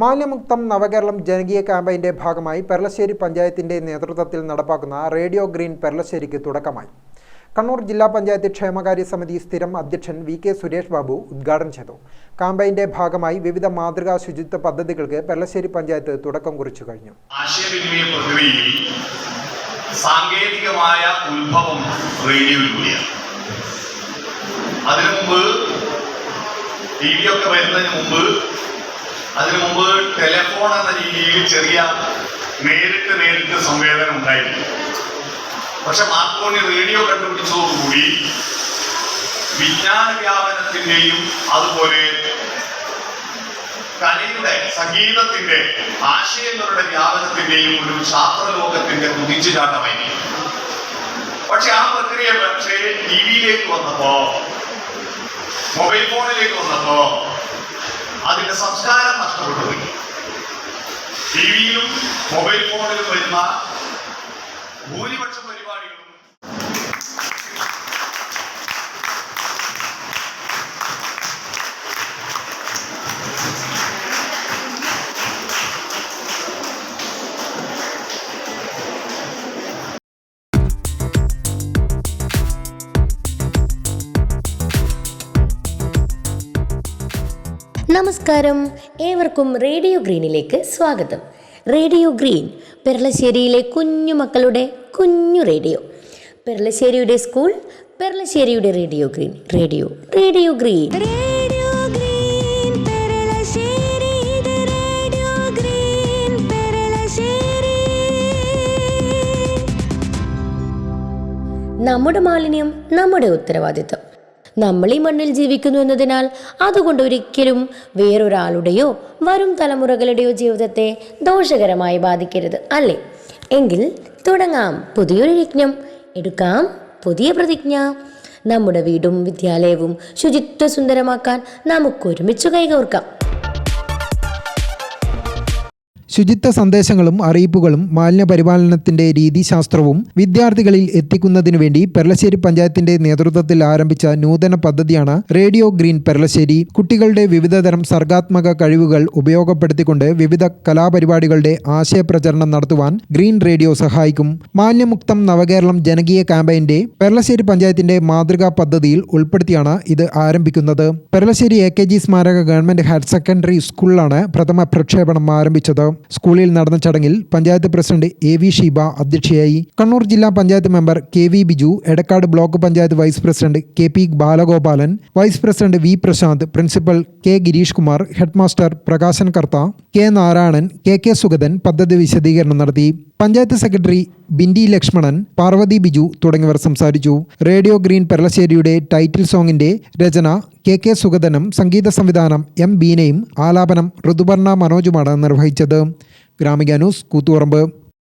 മാലിന്യമുക്തം നവകേരളം ജനകീയ ക്യാമ്പയിൻ്റെ ഭാഗമായി പെർളശ്ശേരി പഞ്ചായത്തിൻ്റെ നേതൃത്വത്തിൽ നടപ്പാക്കുന്ന റേഡിയോ ഗ്രീൻ പെർളശ്ശേരിക്ക് തുടക്കമായി. കണ്ണൂർ ജില്ലാ പഞ്ചായത്ത് ക്ഷേമകാര്യ സമിതി സ്ഥിരം അധ്യക്ഷൻ വി.കെ. സുരേഷ് ബാബു ഉദ്ഘാടനം ചെയ്തു. ക്യാമ്പയിൻ്റെ ഭാഗമായി വിവിധ മാതൃകാ ശുചിത്വ പദ്ധതികൾക്ക് പെർളശ്ശേരി പഞ്ചായത്ത് തുടക്കം കുറിച്ചു കഴിഞ്ഞു. ആശയവിനിമയ പ്രക്രിയയിൽ സാങ്കേതികമായ ഉത്ഭവം റേഡിയോയിലൂടെയാണ്. അതിനു മുമ്പ് ടി വി ഒക്കെ വരുന്നതിന് മുമ്പ് ടെലിഫോൺ എന്ന രീതിയിൽ ചെറിയ നേരിട്ട് സംവേദനം ഉണ്ടായിരുന്നു. പക്ഷെ മാർക്കോണി റേഡിയോ കണ്ടുപിടിച്ചതോടുകൂടി വിജ്ഞാന വ്യാപനത്തിന്റെയും അതുപോലെ കലയുടെ സംഗീതത്തിന്റെ ആശയങ്ങളുടെ വ്യാപനത്തിന്റെയും ഒരു ശാസ്ത്രലോകത്തിന്റെ കുതിച്ചുചാട്ടമായി. പക്ഷെ ആ പ്രക്രിയ ടി വിയിലേക്ക് വന്നപ്പോ, മൊബൈൽ ഫോണിലേക്ക് വന്നപ്പോ അതിന്റെ സംസ്കാരം നഷ്ടപ്പെട്ടു പോയി. ടി വിയിലും മൊബൈൽ ഫോണിലും വരുന്ന ഭൂരിപക്ഷം പരിപാടികളും നമസ്കാരം, ഏവർക്കും റേഡിയോ ഗ്രീനിലേക്ക് സ്വാഗതം. റേഡിയോ ഗ്രീൻ പെർളശ്ശേരിയിലെ കുഞ്ഞു മക്കളുടെ കുഞ്ഞു റേഡിയോ. പെർളശ്ശേരിയുടെ സ്കൂൾ, പെർളശ്ശേരിയുടെ റേഡിയോ ഗ്രീൻ. Radio green. നമ്മുടെ മാലിന്യം നമ്മുടെ ഉത്തരവാദിത്വം. നമ്മൾ ഈ മണ്ണിൽ ജീവിക്കുന്നു എന്നതിനാൽ അതുകൊണ്ട് ഒരിക്കലും വേറൊരാളുടെയോ വരും തലമുറകളുടെയോ ജീവിതത്തെ ദോഷകരമായി ബാധിക്കരുത്, അല്ലേ? എങ്കിൽ തുടങ്ങാം പുതിയൊരു യജ്ഞം, എടുക്കാം പുതിയ പ്രതിജ്ഞ. നമ്മുടെ വീടും വിദ്യാലയവും ശുചിത്വ സുന്ദരമാക്കാൻ നമുക്കൊരുമിച്ച് കൈകോർക്കാം. ശുചിത്വ സന്ദേശങ്ങളും അറിയിപ്പുകളും മാലിന്യ പരിപാലനത്തിന്റെ രീതിശാസ്ത്രവും വിദ്യാർത്ഥികളിൽ എത്തിക്കുന്നതിനു വേണ്ടി പെർളശ്ശേരി പഞ്ചായത്തിന്റെ നേതൃത്വത്തിൽ ആരംഭിച്ച നൂതന പദ്ധതിയാണ് റേഡിയോ ഗ്രീൻ പെർളശ്ശേരി. കുട്ടികളുടെ വിവിധതരം സർഗാത്മക കഴിവുകൾ ഉപയോഗപ്പെടുത്തിക്കൊണ്ട് വിവിധ കലാപരിപാടികളുടെ ആശയപ്രചരണം നടത്തുവാൻ ഗ്രീൻ റേഡിയോ സഹായിക്കും. മാലിന്യമുക്തം നവകേരളം ജനകീയ ക്യാമ്പയിന്റെ പെർളശ്ശേരി പഞ്ചായത്തിന്റെ മാതൃകാ പദ്ധതിയിൽ ഉൾപ്പെടുത്തിയാണ് ഇത് ആരംഭിക്കുന്നത്. പെർളശ്ശേരി AKG സ്മാരക ഗവൺമെന്റ് ഹയർ സെക്കൻഡറി സ്കൂളിലാണ് പ്രഥമ പ്രക്ഷേപണം ആരംഭിച്ചത്. സ്കൂളിൽ നടന്ന ചടങ്ങിൽ പഞ്ചായത്ത് പ്രസിഡന്റ് AV ഷീബ അധ്യക്ഷയായി. കണ്ണൂർ ജില്ലാ panchayat member KV Biju, Edakkad block panchayat vice president KP Balagopalan, vice president V Prashanth, principal K Girish Kumar, headmaster Prakashan Kartha, K Narayanan, KK Sugathan പദ്ധതി വിശദീകരണം നടത്തി. പഞ്ചായത്ത് സെക്രട്ടറി ബിൻഡി ലക്ഷ്മണൻ, പാർവതി ബിജു തുടങ്ങിയവർ സംസാരിച്ചു. റേഡിയോ ഗ്രീൻ പെർളശ്ശേരിയുടെ ടൈറ്റിൽ സോങ്ങിന്റെ രചന KK സുഗതനും സംഗീത സംവിധാനം M ബീനയും ആലാപനം ഋതുപർണ മനോജുമാണ് നിർവഹിച്ചത്. ഗ്രാമിക ന്യൂസ്, കൂത്തുപറമ്പ്.